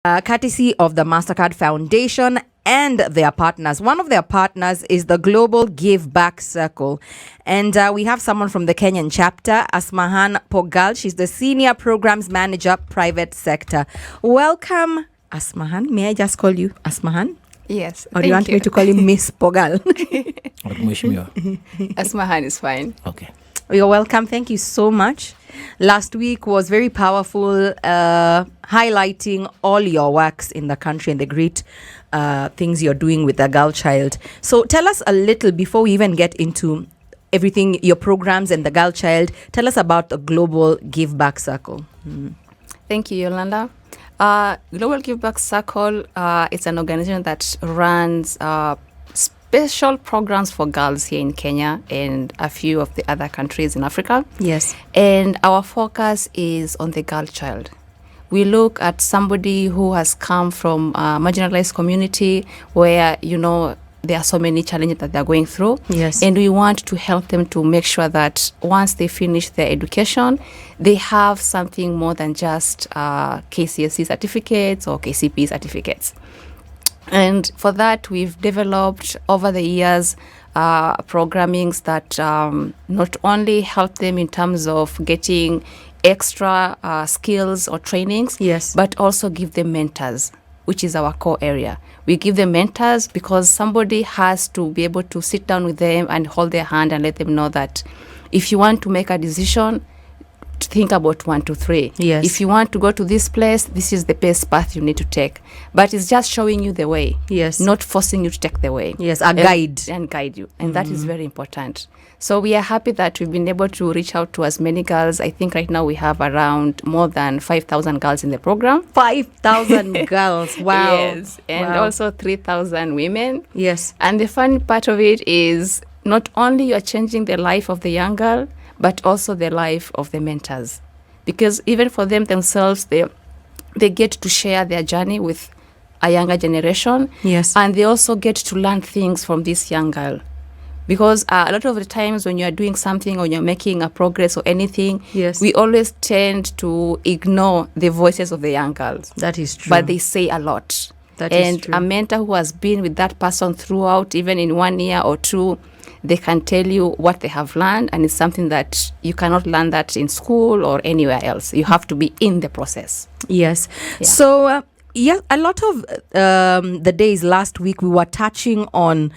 courtesy of the Mastercard Foundation and their partners. One of their partners is the Global Give Back Circle. And we have someone from the Kenyan chapter, Asmahan Pogal. She's the Senior Programs Manager, Private Sector. Welcome, Asmahan. May I just call you Asmahan? Yes. Or do you want me to call you Miss Pogal? Asmahan is fine. Okay. You're welcome. Thank you so much. Last week was very powerful, highlighting all your works in the country and the great things you're doing with the girl child. So tell us a little, before we even get into everything, your programs and the girl child, tell us about the Global Give Back Circle. Thank you, Yolanda. Global Give Back Circle, it's an organization that runs special programs for girls here in Kenya and a few of the other countries in Africa. Yes. And our focus is on the girl child. We look at somebody who has come from a marginalized community where, there are so many challenges that they're going through. Yes. And we want to help them to make sure that once they finish their education, they have something more than just KCSE certificates or KCP certificates. And for that, we've developed over the years programmings that not only help them in terms of getting extra skills or trainings, Yes. but also give them mentors, which is our core area. We give them mentors because somebody has to be able to sit down with them and hold their hand and let them know that if you want to make a decision, think about 1, 2, 3. Yes. If you want to go to this place, this is the best path you need to take. But it's just showing you the way. Yes. Not forcing you to take the way. Yes, a guide. And guide you. And that is very important. So we are happy that we've been able to reach out to as many girls. I think right now we have around more than 5,000 girls in the program. 5,000 girls. Wow. Yes. And Wow. also 3,000 women. Yes. And the fun part of it is not only you are changing the life of the young girl, but also the life of the mentors. Because even for them themselves, they get to share their journey with a younger generation. Yes. And they also get to learn things from this young girl. Because a lot of the times when you're doing something or you're making a progress or anything, Yes. we always tend to ignore the voices of the young girls. That is true. But they say a lot. That is And true. a mentor who has been with that person throughout, even in 1 year or 2, they can tell you what they have learned, and it's something that you cannot learn that in school or anywhere else. You have to be in the process. Yes. Yeah. So, a lot of the days last week, we were touching on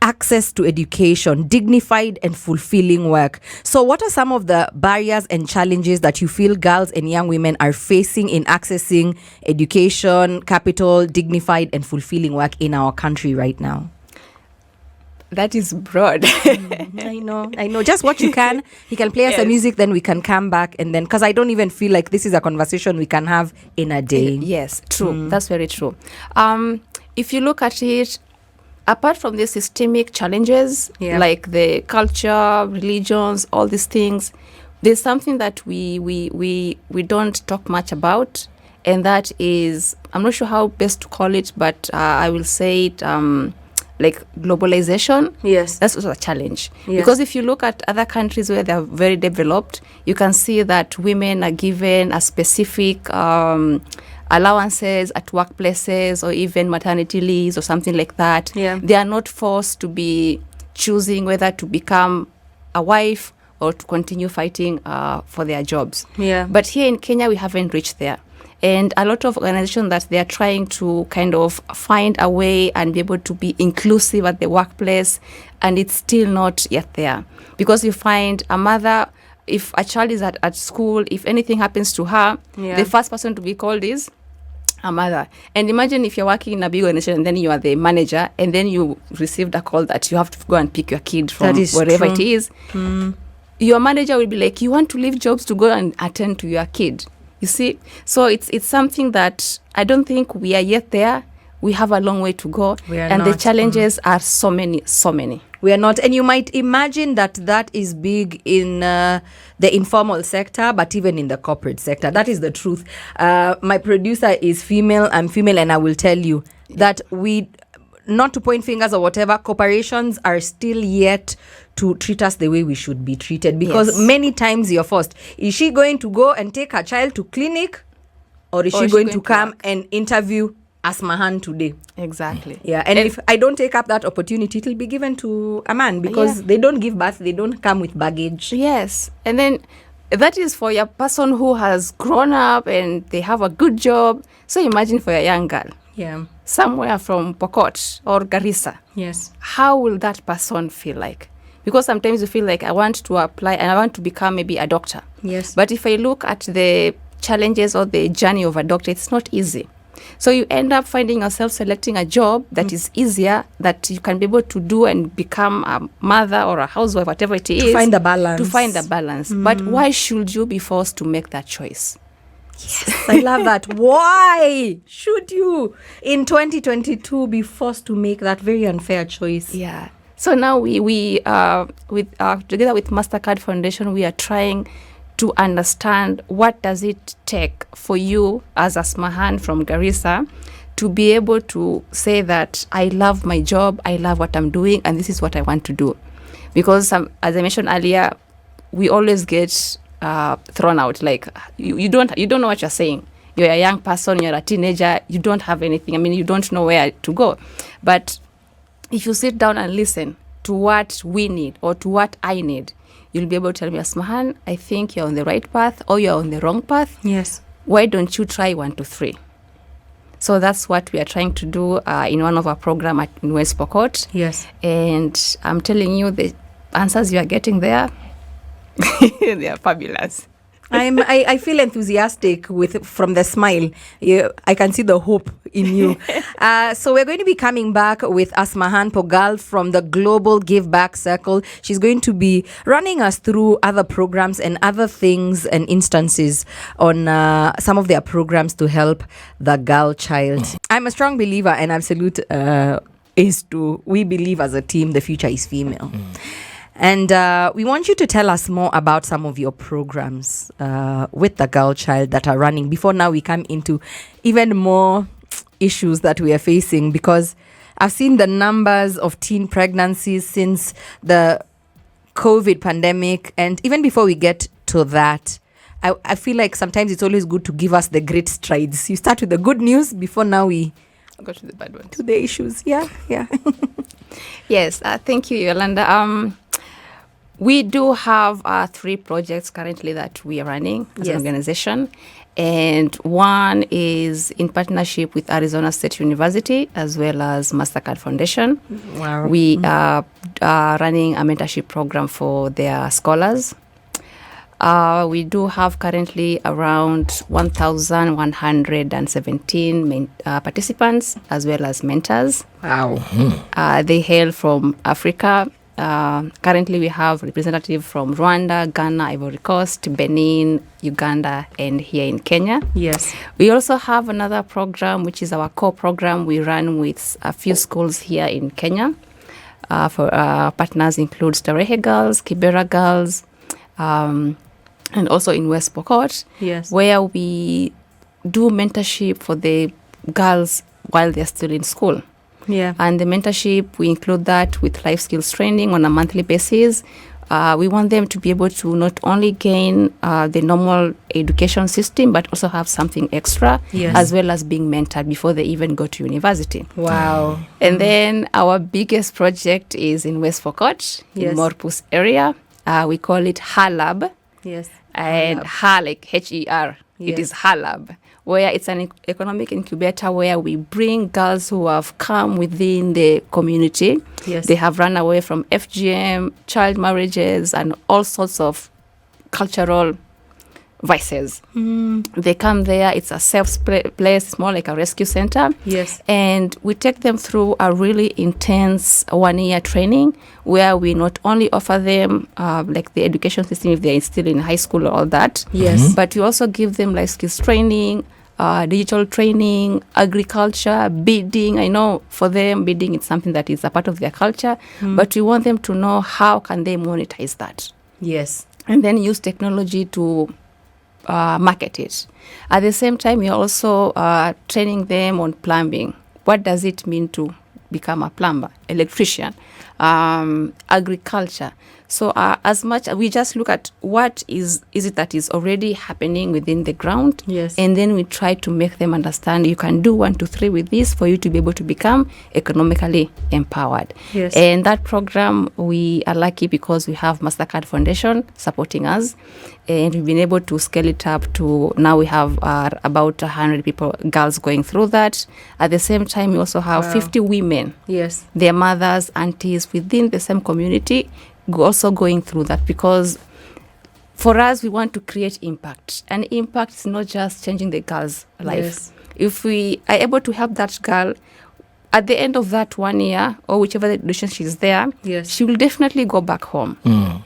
access to education, dignified and fulfilling work. So what are some of the barriers and challenges that you feel girls and young women are facing in accessing education, capital, dignified and fulfilling work in our country right now? That is broad. I know. Just what you can. You can play us a music, then we can come back. And then, because I don't even feel like this is a conversation we can have in a day. Yes, true. That's very true. If you look at it, apart from the systemic challenges, like the culture, religions, all these things, there's something that we don't talk much about. And that is, I'm not sure how best to call it, but I will say it, like globalization. Yes. That's also a challenge. Yes. Because if you look at other countries where they're very developed, you can see that women are given a specific allowances at workplaces or even maternity leaves or something like that. Yeah. They are not forced to be choosing whether to become a wife or to continue fighting for their jobs. Yeah. But here in Kenya, we haven't reached there. And a lot of organizations that they are trying to kind of find a way and be able to be inclusive at the workplace, and it's still not yet there. Because you find a mother, if a child is at school, if anything happens to her, the first person to be called is a mother. And imagine if you're working in a big organization and then you are the manager and then you received a call that you have to go and pick your kid from wherever it is. Your manager will be like, you want to leave jobs to go and attend to your kid. You see? So it's something that I don't think we are yet there. We have a long way to go. The challenges are so many. We are not. And you might imagine that is big in the informal sector, but even in the corporate sector. That is the truth. My producer is female. I'm female, and I will tell you that not to point fingers or whatever, corporations are still yet to treat us the way we should be treated, because many times you're forced. Is she going to go and take her child to clinic, or is she going to come and interview Asmahan today? Exactly. Yeah, and if I don't take up that opportunity, it will be given to a man, because they don't give birth, they don't come with baggage. Yes, and then that is for a person who has grown up and they have a good job. So imagine for a young girl, somewhere from Pokot or Garissa. Yes. How will that person feel like? Because sometimes you feel like, I want to apply and I want to become maybe a doctor. Yes. But if I look at the challenges or the journey of a doctor, it's not easy. So you end up finding yourself selecting a job that is easier, that you can be able to do and become a mother or a housewife, whatever it is. To find the balance. But why should you be forced to make that choice? Yes, I love that. Why should you, in 2022, be forced to make that very unfair choice? Yeah. So now we together with Mastercard Foundation, we are trying to understand what does it take for you as Asmahan from Garissa to be able to say that I love my job, I love what I'm doing, and this is what I want to do. Because as I mentioned earlier, we always get thrown out, like you don't know what you're saying. You're a young person, you're a teenager, you don't have anything. I mean, you don't know where to go. But if you sit down and listen to what we need or to what I need, you'll be able to tell me, Asmahan, I think you're on the right path or you're on the wrong path. Yes. Why don't you try 1, 2, 3? So that's what we are trying to do in one of our programs in West Pokot. Yes. And I'm telling you, the answers you are getting there, they are fabulous. I feel enthusiastic from the smile. I can see the hope in you. So we're going to be coming back with Asmahan Pogal from the Global Give Back Circle. She's going to be running us through other programs and other things and instances on some of their programs to help the girl child. I'm a strong believer, and Absolute is too. We believe as a team the future is female. And we want you to tell us more about some of your programs with the girl child that are running. Before now we come into even more issues that we are facing, because I've seen the numbers of teen pregnancies since the COVID pandemic. And even before we get to that, I feel like sometimes it's always good to give us the great strides. You start with the good news before now we go to the bad ones. To the issues. Yeah. Yes, thank you, Yolanda. We do have 3 projects currently that we are running as an organization. And one is in partnership with Arizona State University as well as Mastercard Foundation. Wow. We are running a mentorship program for their scholars. We do have currently around 1,117 participants as well as mentors. Wow. They hail from Africa. Currently, we have representatives from Rwanda, Ghana, Ivory Coast, Benin, Uganda, and here in Kenya. Yes. We also have another program, which is our core program we run with a few schools here in Kenya. For partners include Starehe Girls, Kibera Girls, and also in West Pokot, yes, where we do mentorship for the girls while they're still in school. Yeah. And the mentorship, we include that with life skills training on a monthly basis. We want them to be able to not only gain the normal education system, but also have something extra, yes, as well as being mentored before they even go to university. Wow. And then our biggest project is in West Pokot, yes, in Morpus area. We call it HALAB. Yes. And HA, like H-E-R. Yes. It is HALAB, where it's an economic incubator where we bring girls who have come within the community. Yes. They have run away from FGM, child marriages, and all sorts of cultural vices. They come there. It's a safe place. It's more like a rescue center. Yes. And we take them through a really intense 1-year training where we not only offer them like the education system if they're still in high school or all that. Yes. But we also give them life skills training, digital training, agriculture, bidding. I know for them, bidding is something that is a part of their culture, but we want them to know how can they monetize that. Yes. And then use technology to market it. At the same time, we are also training them on plumbing. What does it mean to become a plumber, electrician, agriculture? So as much we just look at what is it that is already happening within the ground, Yes. and then we try to make them understand you can do 1, 2, 3 with this for you to be able to become economically empowered. Yes. And that program, we are lucky because we have Mastercard Foundation supporting us, and we've been able to scale it up to now we have about 100 people, girls going through that. At the same time, we also have 50 women, Yes. their mothers, aunties within the same community also going through that, because for us, we want to create impact. And impact is not just changing the girl's life. Yes. If we are able to help that girl, at the end of that 1 year, or whichever the duration she's there, Yes. she will definitely go back home.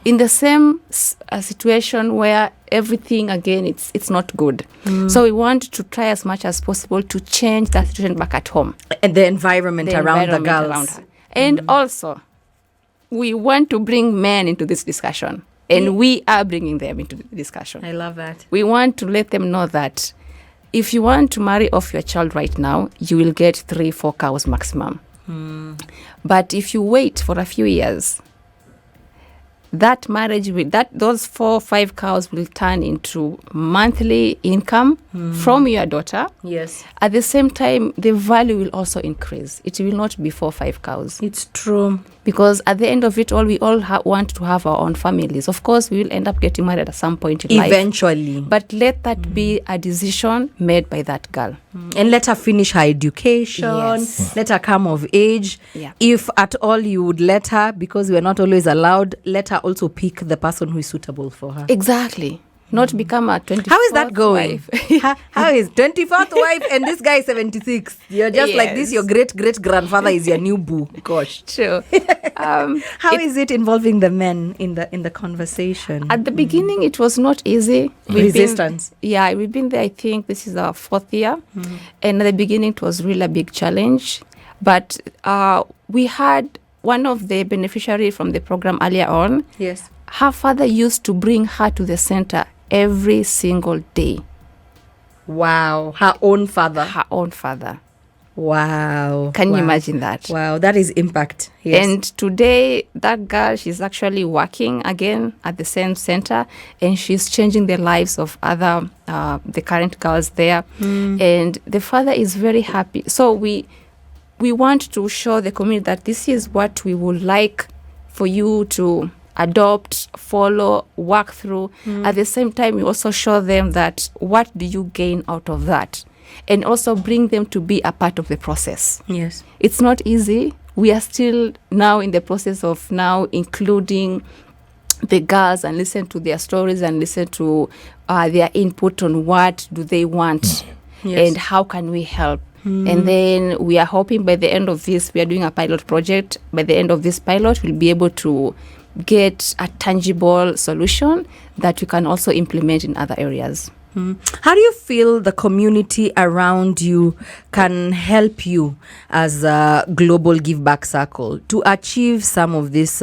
In the same situation where everything, again, it's not good. So we want to try as much as possible to change that situation back at home. And the environment around the girls. around her. And also, we want to bring men into this discussion. And we are bringing them into the discussion. I love that. We want to let them know that if you want to marry off your child right now, you will get 3, 4 cows maximum. But if you wait for a few years, that marriage will, those 4, 5 cows will turn into monthly income from your daughter. Yes. At the same time, the value will also increase. It will not be 4, 5 cows. It's true. Because at the end of it all, we all want to have our own families. Of course, we will end up getting married at some point in life. Eventually. But let that be a decision made by that girl. And let her finish her education. Yes. Let her come of age. Yeah. If at all you would let her, because we're not always allowed, let her also pick the person who is suitable for her. Exactly. Not become a 24th How is that going? wife. How is 24th wife and this guy is 76? You're just like this. Yes. Your great-great-grandfather is your new boo. Gosh. True. How is it involving the men in the conversation? At the beginning, it was not easy. Resistance. We've been there, I think this is our 4th year. And at the beginning, it was really a big challenge. But we had one of the beneficiaries from the program earlier on. Yes. Her father used to bring her to the center every single day. Wow. Her own father. Her own father. Wow. Can Wow. you imagine that? Wow. That is impact. Yes. And today, that girl, she's actually working again at the same center, and she's changing the lives of other, the current girls there. And the father is very happy. So we want to show the community that this is what we would like for you to adopt, follow, work through. At the same time, we also show them that what do you gain out of that? And also bring them to be a part of the process. Yes. It's not easy. We are still now in the process of now including the girls and listen to their stories and listen to their input on what do they want Yes. and how can we help. And then we are hoping by the end of this, we are doing a pilot project. By the end of this pilot, we'll be able to get a tangible solution that we can also implement in other areas. How do you feel the community around you can help you as a global give back circle to achieve some of these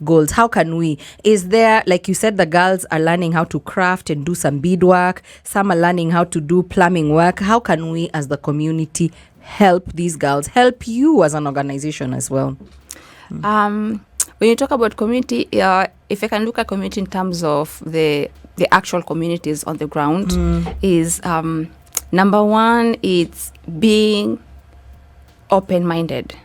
goals? How can we? Is there, like you said, the girls are learning how to craft and do some beadwork. Some are learning how to do plumbing work. How can we as the community help these girls, help you as an organization as well? When you talk about community, if I can look at community in terms of the actual communities on the ground, is number one, it's being open-minded.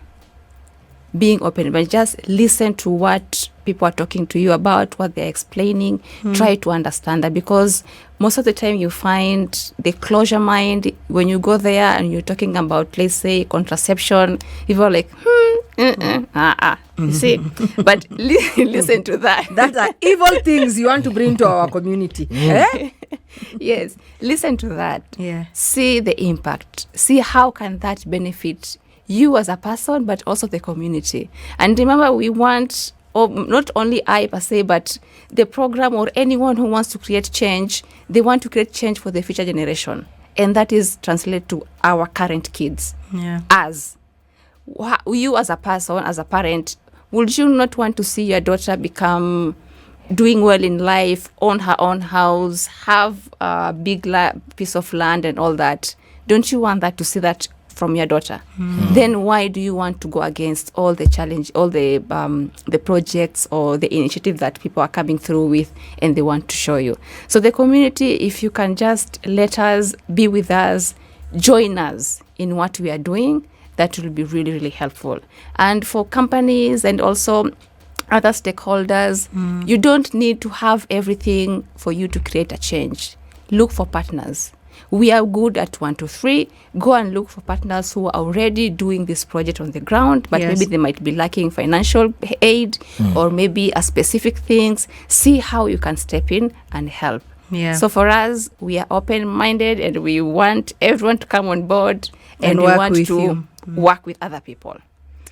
Being open-minded, just listen to what people are talking to you about, what they're explaining. Try to understand that, because most of the time you find the closure mind when you go there and you're talking about, let's say, contraception. People are like, you see, but listen to that. That are evil things you want to bring to our community. Eh? Yes, listen to that. Yeah. See the impact. See how can that benefit you as a person, but also the community. And remember, we want, or not only I per se, but the program or anyone who wants to create change, they want to create change for the future generation. And that is translated to our current kids. Yeah. As you as a person, as a parent, would you not want to see your daughter become doing well in life, own her own house, have a big piece of land and all that? Don't you want that to see that from your daughter, then why do you want to go against all the challenge, all the projects or the initiative that people are coming through with and they want to show you? So the community, if you can just let us, be with us, join us in what we are doing, that will be really, really helpful. And for companies and also other stakeholders, you don't need to have everything for you to create a change. Look for partners. We are good at 1, 2, 3. Go and look for partners who are already doing this project on the ground, but maybe they might be lacking financial aid or maybe a specific things. See how you can step in and help. Yeah. So for us, we are open-minded and we want everyone to come on board and we want to work with other people.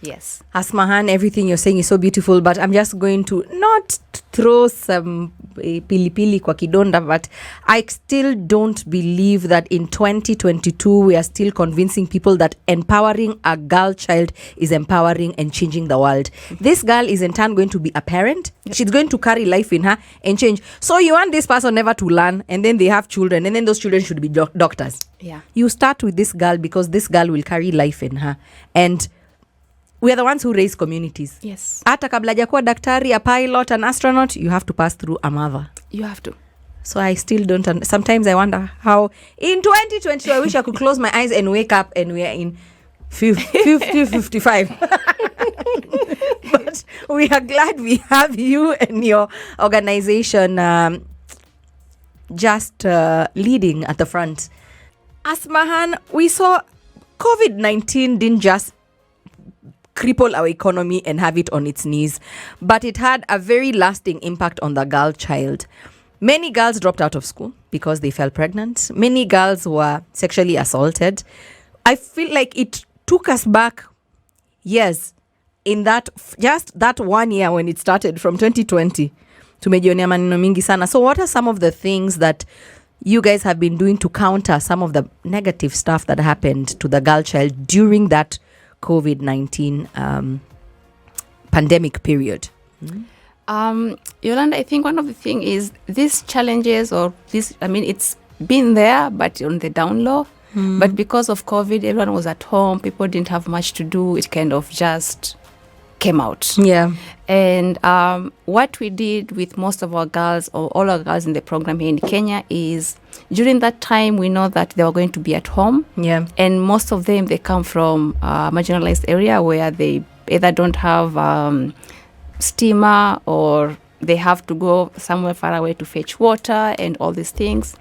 Yes. Asmahan, everything you're saying is so beautiful, but I'm just going to not throw some pili kwa kidonda, but I still don't believe that in 2022 we are still convincing people that empowering a girl child is empowering and changing the world. This girl is in turn going to be a parent. She's going to carry life in her and change. So you want this person never to learn, and then they have children, and then those children should be doctors. Yeah. You start with this girl because this girl will carry life in her. And we are the ones who raise communities. Yes. Hata kabla hajakuwa daktari, a pilot, an astronaut, you have to pass through a mother. You have to. So I still don't. Sometimes I wonder how in 2022 I wish I could close my eyes and wake up and we are in 55. But we are glad we have you and your organization just leading at the front. Asmahan, we saw COVID-19 didn't just cripple our economy and have it on its knees, but it had a very lasting impact on the girl child. Many girls dropped out of school because they fell pregnant. Many girls were sexually assaulted. I feel like it took us back years in that, just that 1 year when it started from 2020. Tumejionea maneno mingi sana. So what are some of the things that you guys have been doing to counter some of the negative stuff that happened to the girl child during that COVID-19 pandemic period? Yolanda, I think one of the things is these challenges or this, I mean, it's been there, but on the down low. But because of COVID, everyone was at home. People didn't have much to do. It kind of just came out. Yeah. And what we did with most of our girls or all our girls in the program here in Kenya is during that time, we know that they were going to be at home. Yeah. And most of them, they come from marginalized area where they either don't have steamer or they have to go somewhere far away to fetch water and all these things.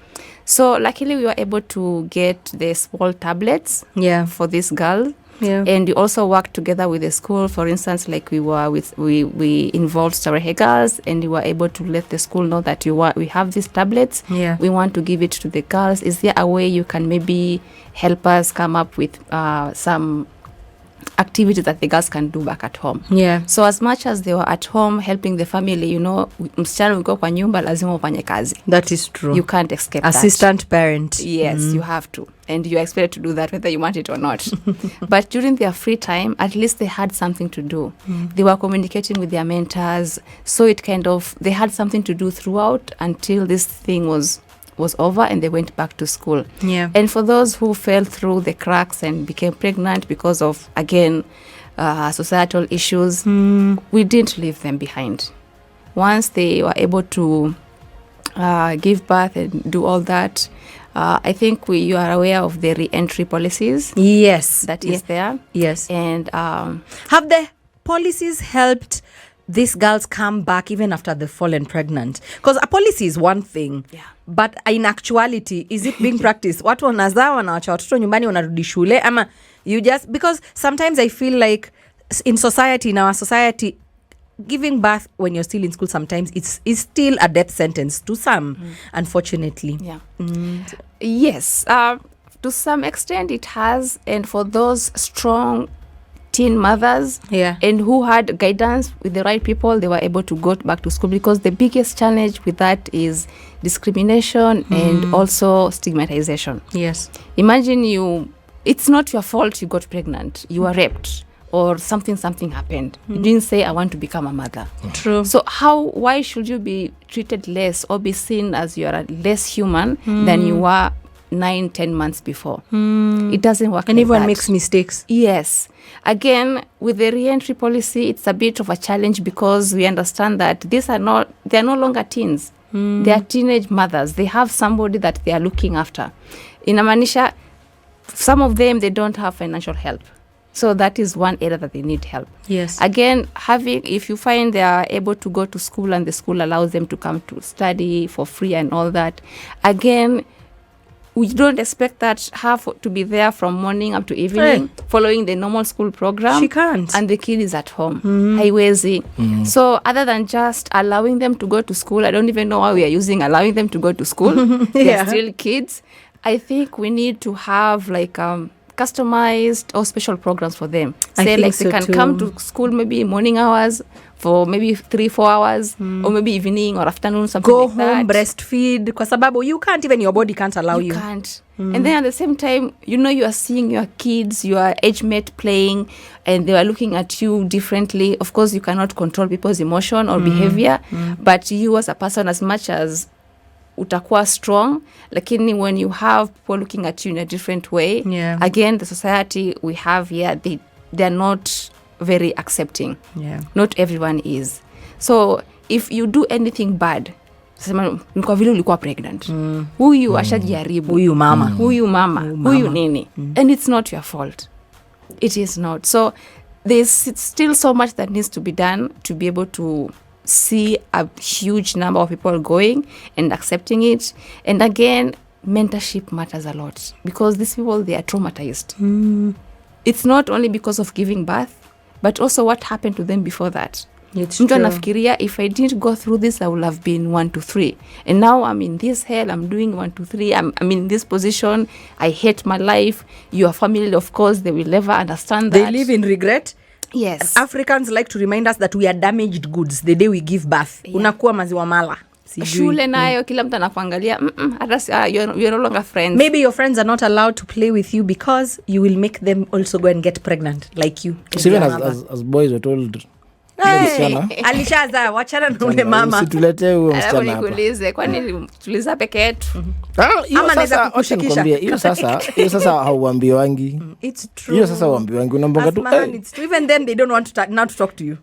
So luckily, we were able to get the small tablets for this girl. Yeah. And we also worked together with the school. For instance, like we involved Starehe girls, and we were able to let the school know that we have these tablets. Yeah. We want to give it to the girls. Is there a way you can maybe help us come up with some activities that the girls can do back at home? Yeah. So as much as they were at home helping the family, you know, msichana uko kwa nyumba lazima ufanye kazi. That is true. You can't escape Assistant parent. Yes, you have to. And you're expected to do that whether you want it or not. But during their free time, at least they had something to do. They were communicating with their mentors. So it kind of, they had something to do throughout until this thing was over and they went back to school. Yeah. And for those who fell through the cracks and became pregnant because of, again, societal issues, we didn't leave them behind. Once they were able to give birth and do all that, I think you are aware of the re-entry policies. Yes. That is there. Yes. And have the policies helped these girls come back even after they've fallen pregnant? Because a policy is one thing, but in actuality, is it being practiced? Watu wanazaa wanaacha watoto nyumbani wanarudi shule ama you just, because sometimes I feel like in our society, giving birth when you're still in school sometimes is still a death sentence to some, unfortunately. Yeah. Yes, to some extent it has, and for those strong teen mothers and who had guidance with the right people, they were able to go back to school, because the biggest challenge with that is discrimination and also stigmatization. Yes. Imagine it's not your fault you got pregnant, you were raped or something happened. You didn't say, I want to become a mother. True. So why should you be treated less or be seen as you are less human than you were 9-10 months before. It doesn't work And like everyone that. makes mistakes. Yes. Again, with the re-entry policy, it's a bit of a challenge because we understand that they're no longer teens. They are teenage mothers. They have somebody that they are looking after. Inamaanisha, some of them, they don't have financial help. So that is one area that they need help. Yes. Again, if you find they are able to go to school and the school allows them to come to study for free and all that, again, we don't expect that half to be there from morning up to evening, following the normal school program. She can't. And the kid is at home. Haiwezi. So other than just allowing them to go to school, I don't even know why we are using allowing them to go to school. They're still kids. I think we need to have like customized or special programs for them. Say like they can come to school maybe morning hours for maybe 3-4 hours or maybe evening or afternoon, something Go like home, that. breastfeed. Kwa sababu you can't, even your body can't allow you. You can't. And then at the same time, you are seeing your kids, your age mate playing, and they are looking at you differently. Of course, you cannot control people's emotion or behavior, but you as a person, as much as utakuwa strong, lakini when you have people looking at you in a different way, again, the society we have here, they're not very accepting. Not everyone is. So if you do anything bad, kwa vile ulikuwa pregnant, huyu ashajaribu, huyu mama, huyu nini, and it's not your fault. It is not. So there's still so much that needs to be done to be able to see a huge number of people going and accepting it. And again, mentorship matters a lot because these people, they are traumatized. It's not only because of giving birth, but also what happened to them before that. Mtu anafikiria, if I didn't go through this, I would have been 1 to 3. And now I'm in this hell, I'm doing 1 to 3, I'm in this position, I hate my life. Your family, of course, they will never understand that. They live in regret. Yes. Africans like to remind us that we are damaged goods the day we give birth. Unakuwa maziwa mala. Shule nayo kila mtu anakuangalia, you're no longer friends. Maybe your friends are not allowed to play with you because you will make them also go and get pregnant like you. Even as boys were told, alishaza wachana na ule mama. Usitulete huyo msichana hapa. Nikuulize, kwani tuliza peke yetu? Ama naweza kukushikisha. Hiyo sasa hauambiwangi. It's true. Hiyo sasa hauambiwangi, unaambia tu even then they don't want to not to talk to you.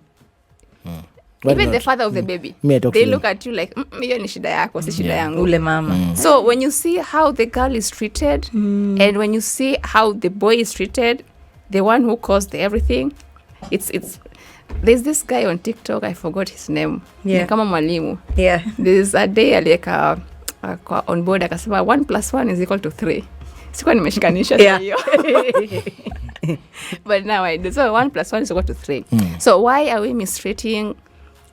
Even the father of the baby, they look at you like, hiyo ni shida yako, si shida yangu. Ule mama. So when you see how the girl is treated and when you see how the boy is treated, the one who caused everything, it's there's this guy on TikTok, I forgot his name. Kama mwalimu. There's a day alieka on board akasema 1 + 1 is equal to 3. Sikuwa nimeshikanisha hiyo. But now I do. So 1 + 1 is equal to 3. So why are we mistreating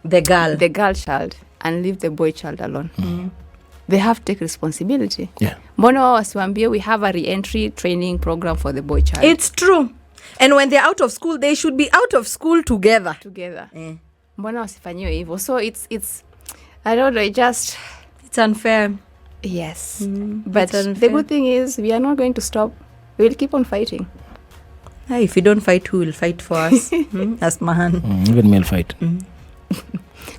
the girl child and leave the boy child alone? They have to take responsibility. Mbona wao wasiwaambie we have a re-entry training program for the boy child? It's true. And when they're out of school, they should be out of school together. Mbona wasifanyiwe hivyo? So it's I don't know, it's unfair. Yes. But the good thing is we are not going to stop. We will keep on fighting. If you don't fight, who will fight for us? Asmahan. Even me will fight.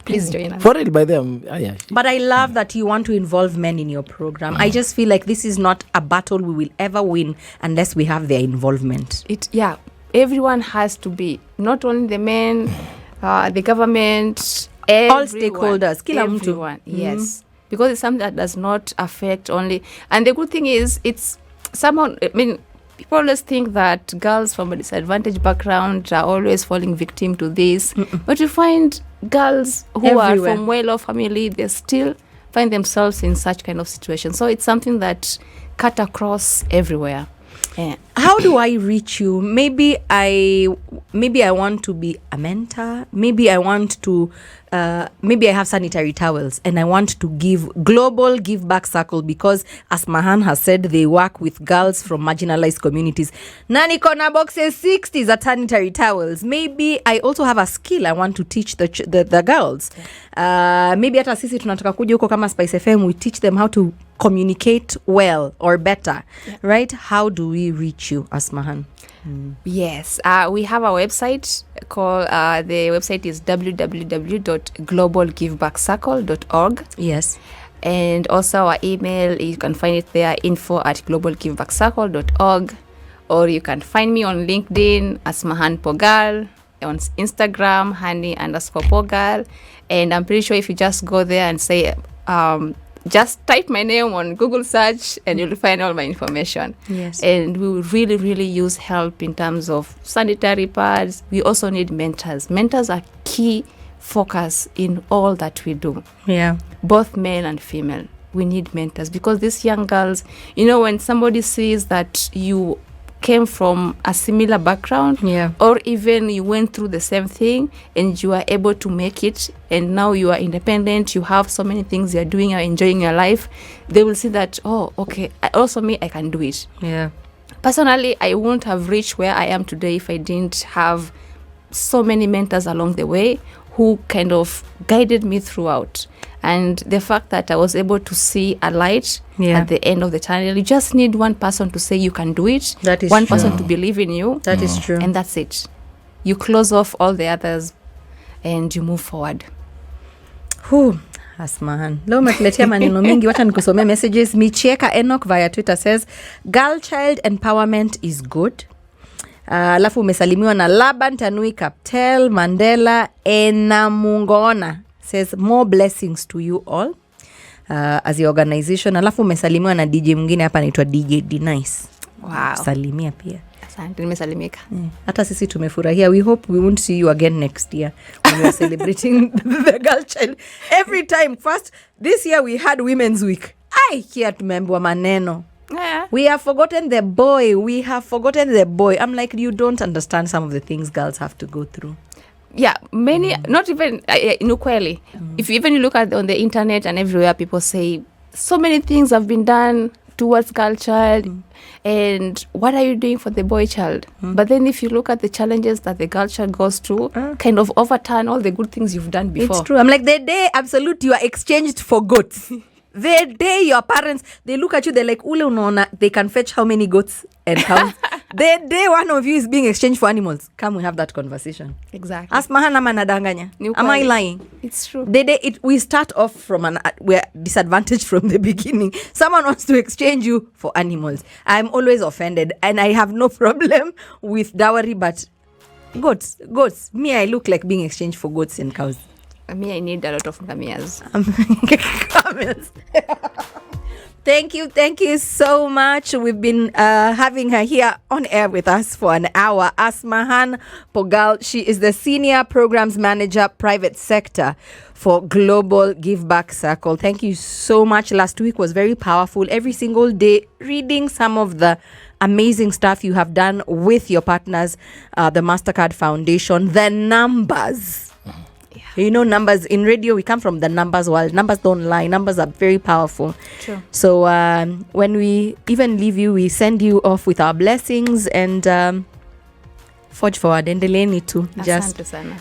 Please join us. For real, by them. But I love that you want to involve men in your program. I just feel like this is not a battle we will ever win unless we have their involvement. Everyone has to be, not only the men, the government, all stakeholders, kila mtu. Everyone, yes. Because it's something that does not affect only. And the good thing is, it's somehow, people always think that girls from a disadvantaged background are always falling victim to this. But you find girls who are from well-off family, they still find themselves in such kind of situation. So it's something that cut across everywhere. How do I reach you? Maybe I want to be a mentor. Maybe I want to maybe I have sanitary towels and I want to give global give back circle because Asmahan has said they work with girls from marginalized communities. Nani kona boxes 60 za sanitary towels. Maybe I also have a skill I want to teach the girls. Maybe hata sisi tunataka kuja huko kama SpiceFM, we teach them how to communicate well or better. Right? How do we reach you, Asmahan? Yes, we have a website called, the website is www.globalgivebackcircle.org. Yes. And also our email, you can find it there, info@globalgivebackcircle.org, or you can find me on LinkedIn, Asmahan Pogal, on Instagram, Hani_Pogal. And I'm pretty sure if you just go there and say, just type my name on Google search and you'll find all my information. Yes. And we will really, really use help in terms of sanitary pads. We also need mentors. Mentors are key focus in all that we do. Yeah. Both male and female. We need mentors because these young girls, when somebody sees that you came from a similar background, Yeah. or even you went through the same thing and you are able to make it, and now you are independent, you have so many things you're doing, you're enjoying your life, they will see that, oh, okay, I can do it. Yeah. Personally, I wouldn't have reached where I am today if I didn't have so many mentors along the way who kind of guided me throughout. And the fact that I was able to see a light at the end of the tunnel, you just need one person to say you can do it. That is one true. person to believe in you. That is true. And that's it. You close off all the others and you move forward. Asmahan, leo umetuletea maneno mingi. Wacha nikusomea messages. Micheka Enoch via Twitter says, girl child empowerment is good. Alafu umesalimiwa na Laban Tanui Kaptel Mandela Enamungona says more blessings to you all as your organization. Alafu umesalimiwa na DJ mwingine hapa anaitwa DJ D-Nice. Wow. Salimia pia. Asante, nimesalimika. Hata sisi tumefurahia. We hope we won't see you again next year when we are celebrating the girl child. Every time. First, this year we had Women's Week. Here tumeambiwa maneno. Yeah. We have forgotten the boy. I'm like, you don't understand some of the things girls have to go through. Yeah, many, not even, inukweli. If you look at on the internet and everywhere, people say, so many things have been done towards girl child, and what are you doing for the boy child? But then if you look at the challenges that the girl child goes through, kind of overturn all the good things you've done before. It's true. I'm like, the day, absolute, you are exchanged for goats. The day your parents, they look at you, they're like, ule unaona, they can fetch how many goats and cows. The day one of you is being exchanged for animals, come we have that conversation. Exactly. Asmahan ama nadanganya. Am I lying? It's true. The day we start off from we're disadvantaged from the beginning. Someone wants to exchange you for animals. I'm always offended and I have no problem with dowry, but goats. Me, I look like being exchanged for goats and cows. Me, I need a lot of camels. Camels. Thank you so much. We've been having her here on air with us for an hour. Asmahan Pogal, she is the Senior Programs Manager, Private Sector for Global Give Back Circle. Thank you so much. Last week was very powerful. Every single day, reading some of the amazing stuff you have done with your partners, the Mastercard Foundation, the numbers. Numbers in radio, we come from the numbers world. Numbers don't lie. Numbers are very powerful. True. So when we even leave you, we send you off with our blessings and forge forward. Endeleeni tu. Asante sana. Yeah.